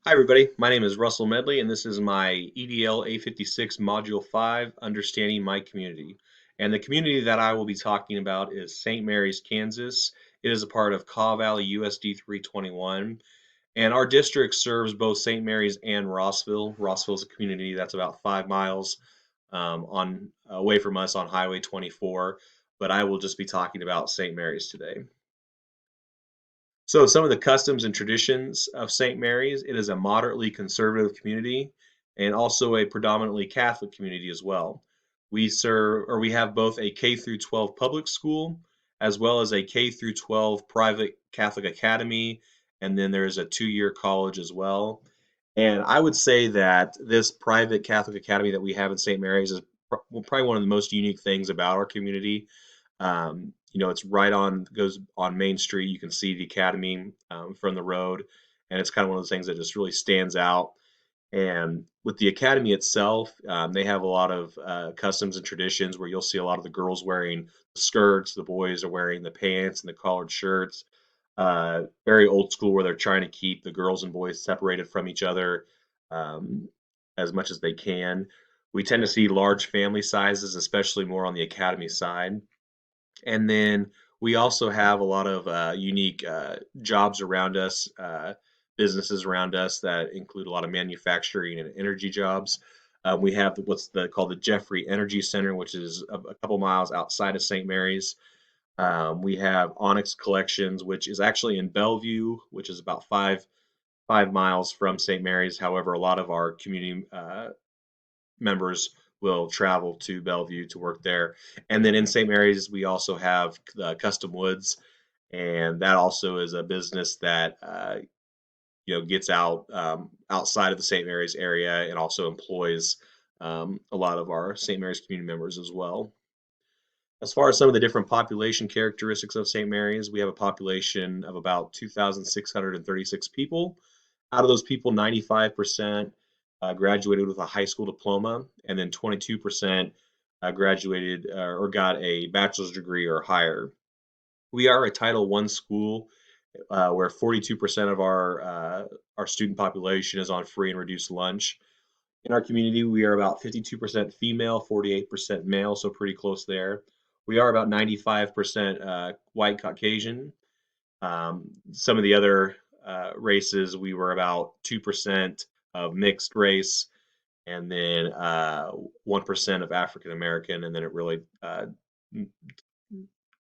Hi everybody, my name is Russell Medley and this is my EDL A56 Module 5, Understanding My Community. And the community that I will be talking about is St. Mary's, Kansas. It is a part of Kaw Valley USD 321. And our district serves both St. Mary's and Rossville. Rossville is a community that's about 5 miles on away from us on Highway 24, but I will just be talking about St. Mary's today. So some of the customs and traditions of St. Mary's, it is a moderately conservative community and also a predominantly Catholic community as well. We have both a K through 12 public school as well as a K through 12 private Catholic academy, and then there's a 2-year college as well. And I would say that this private Catholic academy that we have in St. Mary's is probably one of the most unique things about our community. It's right on goes on Main Street. You can see the academy from the road, and it's kind of one of those things that just really stands out. And with the academy itself, they have a lot of customs and traditions where you'll see a lot of the girls wearing the skirts, the boys are wearing the pants and the collared shirts. Very old school where they're trying to keep the girls and boys separated from each other um, as much as they can. We tend to see large family sizes, especially more on the academy side. And then we also have a lot of unique jobs around us, businesses around us that include a lot of manufacturing and energy jobs. We have called the Jeffrey Energy Center, which is a couple miles outside of St. Mary's. We have Onyx Collections, which is actually in Bellevue, which is about five miles from St. Mary's. However, a lot of our community members will travel to Bellevue to work there. And then in St. Mary's, we also have Custom Woods, and that also is a business that gets out outside of the St. Mary's area and also employs a lot of our St. Mary's community members as well. As far as some of the different population characteristics of St. Mary's, we have a population of about 2,636 people. Out of those people, 95% graduated with a high school diploma, and then 22% graduated or got a bachelor's degree or higher. We are a Title I school where 42% of our student population is on free and reduced lunch. In our community, we are about 52% female, 48% male, so pretty close there. We are about 95% white Caucasian. Some of the other races, we were about 2% of mixed race, and then 1% of African American, and then it really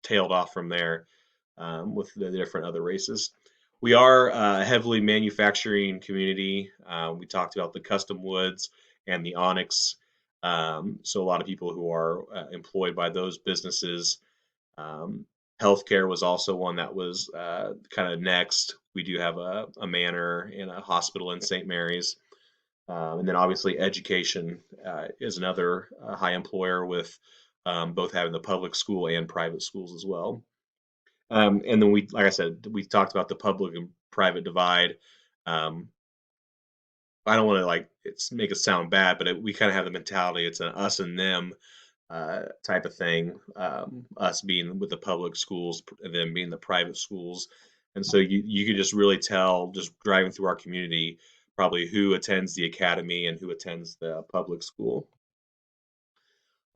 tailed off from there with the different other races. We are a heavily manufacturing community. We talked about the custom woods and the onyx. So a lot of people who are employed by those businesses. Um, Healthcare was also one that was kind of next. We do have a manor and a hospital in St. Mary's. And then obviously education is another high employer with both having the public school and private schools as well. And then like I said, we talked about the public and private divide. Um, I don't want to make it sound bad, but we kind of have the mentality it's an us and them type of thing. Us being with the public schools, and them being the private schools, and so you could just really tell just driving through our community probably who attends the academy and who attends the public school.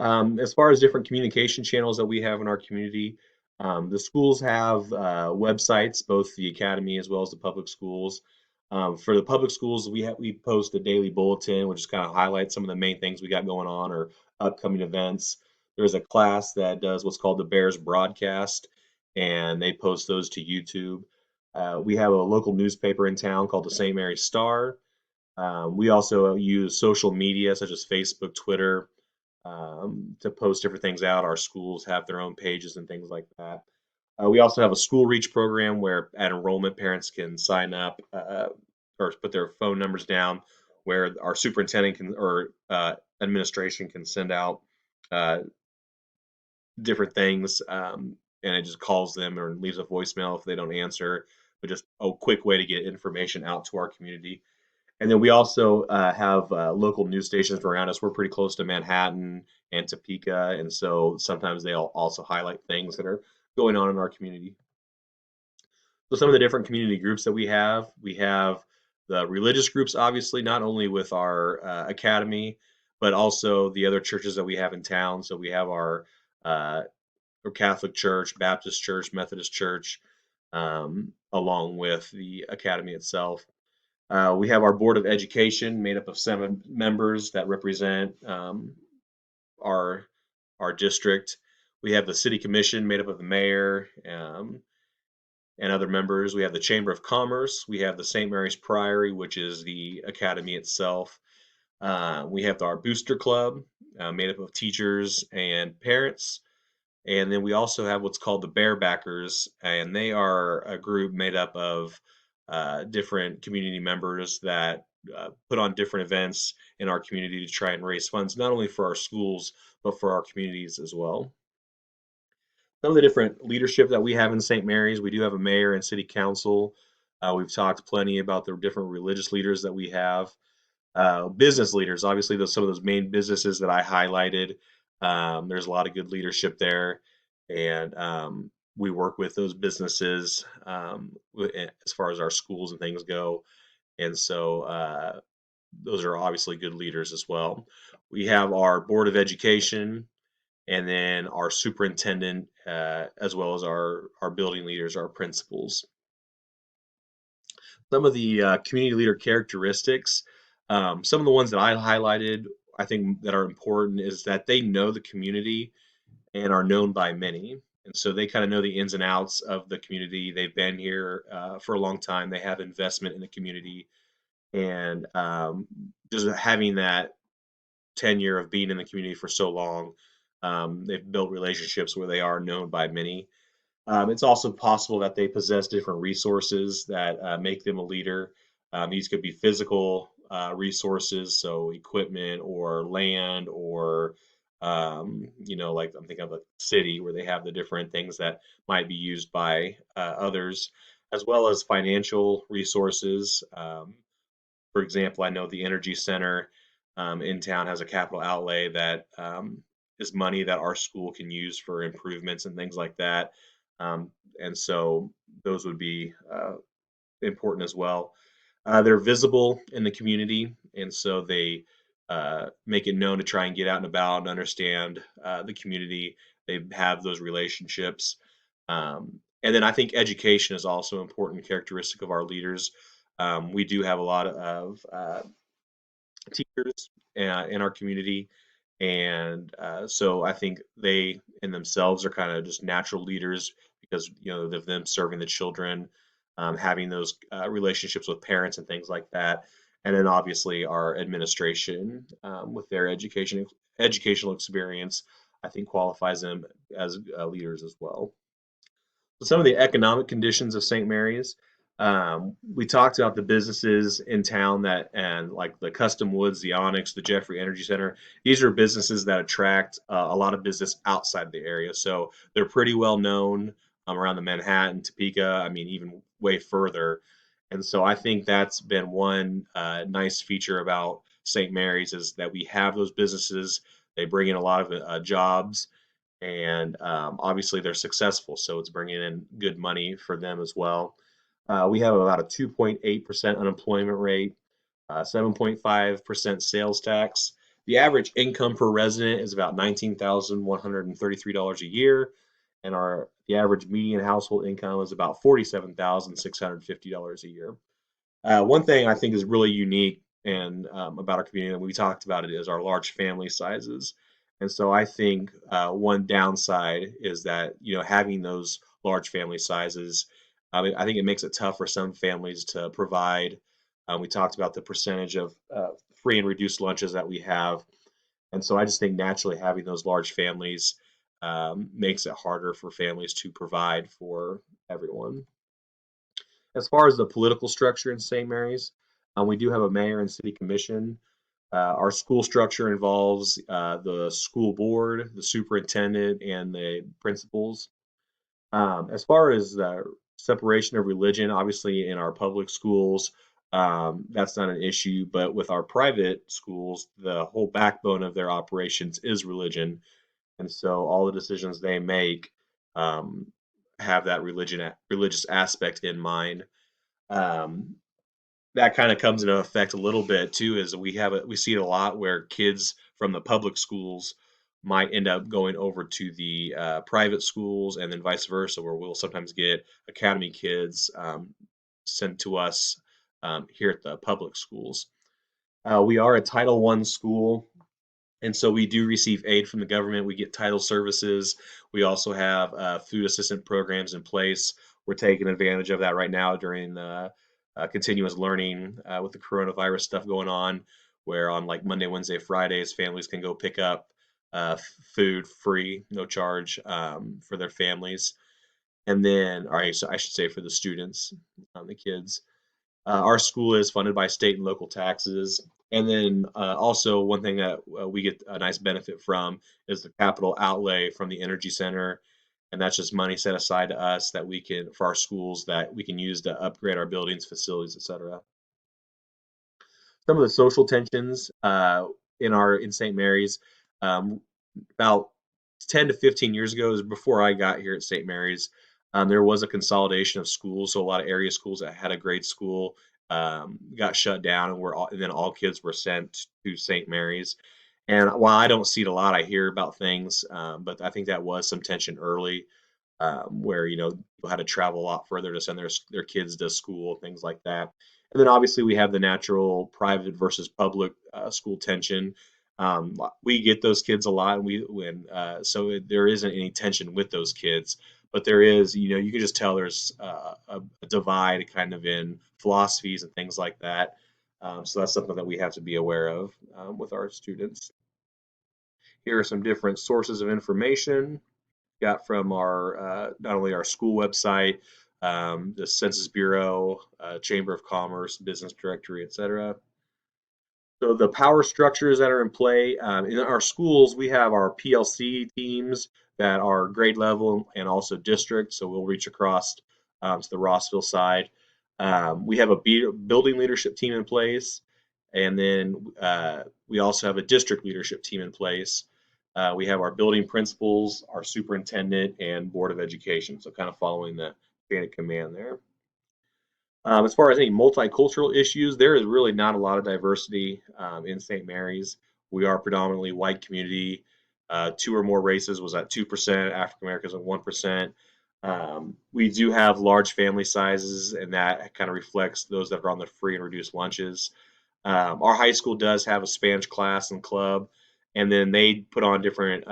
As far as different communication channels that we have in our community, the schools have websites, both the academy as well as the public schools. For the public schools, we post a daily bulletin, which just kind of highlights some of the main things we got going on or upcoming events. There's a class that does what's called the Bears broadcast, and they post those to YouTube. We have a local newspaper in town called the St. Mary's Star. We also use social media such as Facebook, Twitter, to post different things out. Our schools have their own pages and things like that. We also have a school reach program where at enrollment parents can sign up or put their phone numbers down where our superintendent can or administration can send out uh, different things and it just calls them or leaves a voicemail if they don't answer, but just a quick way to get information out to our community. And then we also have local news stations around us. We're pretty close to Manhattan and Topeka, and so sometimes they'll also highlight things that are going on in our community. So some of the different community groups that we have the religious groups, obviously, not only with our academy, but also the other churches that we have in town. So we have uh, our Catholic Church, Baptist Church, Methodist Church, along with the academy itself. We have our Board of Education made up of 7 members that represent our our district. We have the City Commission made up of the mayor and other members. We have the Chamber of Commerce. We have the St. Mary's Priory, which is the academy itself. We have our Booster Club, made up of teachers and parents. And then we also have what's called the Barebackers, and they are a group made up of different community members that put on different events in our community to try and raise funds, not only for our schools, but for our communities as well. Some of the different leadership that we have in St. Mary's, we do have a mayor and city council. We've talked plenty about the different religious leaders that we have. Business leaders, obviously, some of those main businesses that I highlighted. There's a lot of good leadership there, and we work with those businesses as far as our schools and things go. And so those are obviously good leaders as well. We have our Board of Education, and then our superintendent, as well as our building leaders, our principals. Some of the community leader characteristics, some of the ones that I highlighted, I think that are important is that they know the community and are known by many. And so they kind of know the ins and outs of the community. They've been here for a long time. They have investment in the community. And just having that tenure of being in the community for so long, they've built relationships where they are known by many. It's also possible that they possess different resources that make them a leader. These could be physical resources, so equipment or land, or like I'm thinking of a city where they have the different things that might be used by others, as well as financial resources. For example, I know the Energy Center in town has a capital outlay that is money that our school can use for improvements and things like that. Um, and so those would be important as well. They're visible in the community, and so they make it known to try and get out and about and understand the community. They have those relationships. And then I think education is also an important characteristic of our leaders. We do have a lot of teachers in our community, and so I think they in themselves are kind of just natural leaders because of them serving the children, having those relationships with parents and things like that, and then obviously our administration with their educational experience, I think qualifies them as leaders as well. Some of the economic conditions of St. Mary's. We talked about the businesses in town that, and like the Custom Woods, the Onyx, the Jeffrey Energy Center. These are businesses that attract a lot of business outside the area. So they're pretty well known around the Manhattan, Topeka, I mean, even way further. And so I think that's been one nice feature about St. Mary's is that we have those businesses. They bring in a lot of jobs, and obviously they're successful, so it's bringing in good money for them as well. We have about a 2.8% unemployment rate, 7.5% sales tax. The average income per resident is about $19,133 a year, and the average median household income is about $47,650 a year. One thing I think is really unique and about our community, and we talked about it, is our large family sizes. And so I think one downside is that having those large family sizes, I think it makes it tough for some families to provide. We talked about the percentage of free and reduced lunches that we have, and so I just think naturally having those large families makes it harder for families to provide for everyone. As far as the political structure in St. Mary's, we do have a mayor and city commission. Our school structure involves the school board, the superintendent, and the principals. As far as the separation of religion, obviously in our public schools, that's not an issue. But with our private schools, the whole backbone of their operations is religion, and so all the decisions they make um, have that religious aspect in mind. Um, that kind of comes into effect a little bit too, is we see it a lot where kids from the public schools might end up going over to the private schools, and then vice versa, where we'll sometimes get academy kids sent to us here at the public schools. We are a Title I school, and so we do receive aid from the government. We get title services. We also have food assistant programs in place. We're taking advantage of that right now during the continuous learning with the coronavirus stuff going on, where on like Monday, Wednesday, Fridays, families can go pick up food free, no charge for their families. And then, all right, so I should say for the students, the kids. Our school is funded by state and local taxes. And then also one thing that we get a nice benefit from is the capital outlay from the energy center. And that's just money set aside to us that we can, for our schools, that we can use to upgrade our buildings, facilities, et cetera. Some of the social tensions in St. Mary's, um, about 10 to 15 years ago, is before I got here at St. Mary's. There was a consolidation of schools, so a lot of area schools that had a grade school got shut down, and then all kids were sent to St. Mary's. And while I don't see it a lot, I hear about things, but I think that was some tension early, where people had to travel a lot further to send their kids to school, things like that. And then obviously we have the natural private versus public school tension. We get those kids a lot, and there isn't any tension with those kids, but there is, you can just tell there's a divide kind of in philosophies and things like that. So that's something that we have to be aware of with our students. Here are some different sources of information got from our not only our school website, the Census Bureau, Chamber of Commerce, Business Directory, etc. So the power structures that are in play in our schools, we have our PLC teams that are grade level and also district. So we'll reach across to the Rossville side. We have a building leadership team in place, and then we also have a district leadership team in place. We have our building principals, our superintendent, and board of education. So kind of following the chain of command there. As far as any multicultural issues, there is really not a lot of diversity in St. Mary's. We are predominantly white community. Two or more races was at 2%, African Americans at 1%. We do have large family sizes, and that kind of reflects those that are on the free and reduced lunches. Our high school does have a Spanish class and club, and then they put on different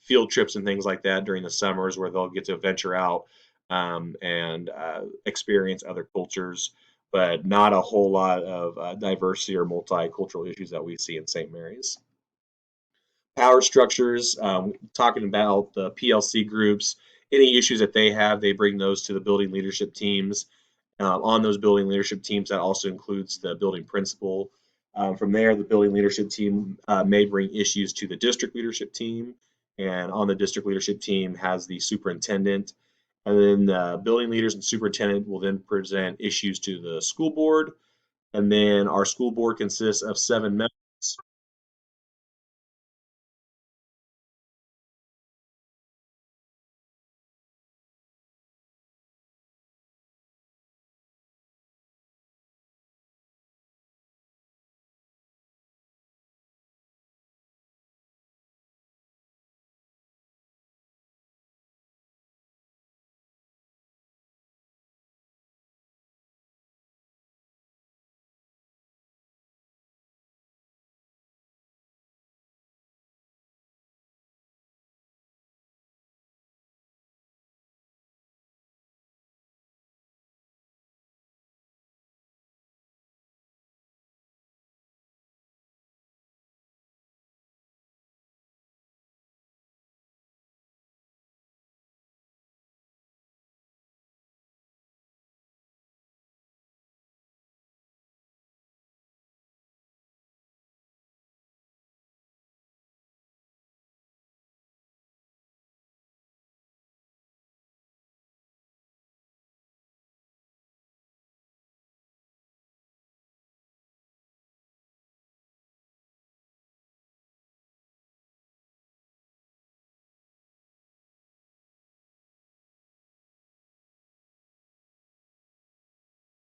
field trips and things like that during the summers where they'll get to venture out and experience other cultures, but not a whole lot of diversity or multicultural issues that we see in St. Mary's. Power structures, talking about the PLC groups, any issues that they have, they bring those to the building leadership teams. On those building leadership teams, that also includes the building principal. From there, the building leadership team may bring issues to the district leadership team, and on the district leadership team has the superintendent. And then the building leaders and superintendent will then present issues to the school board. And then our school board consists of 7 members.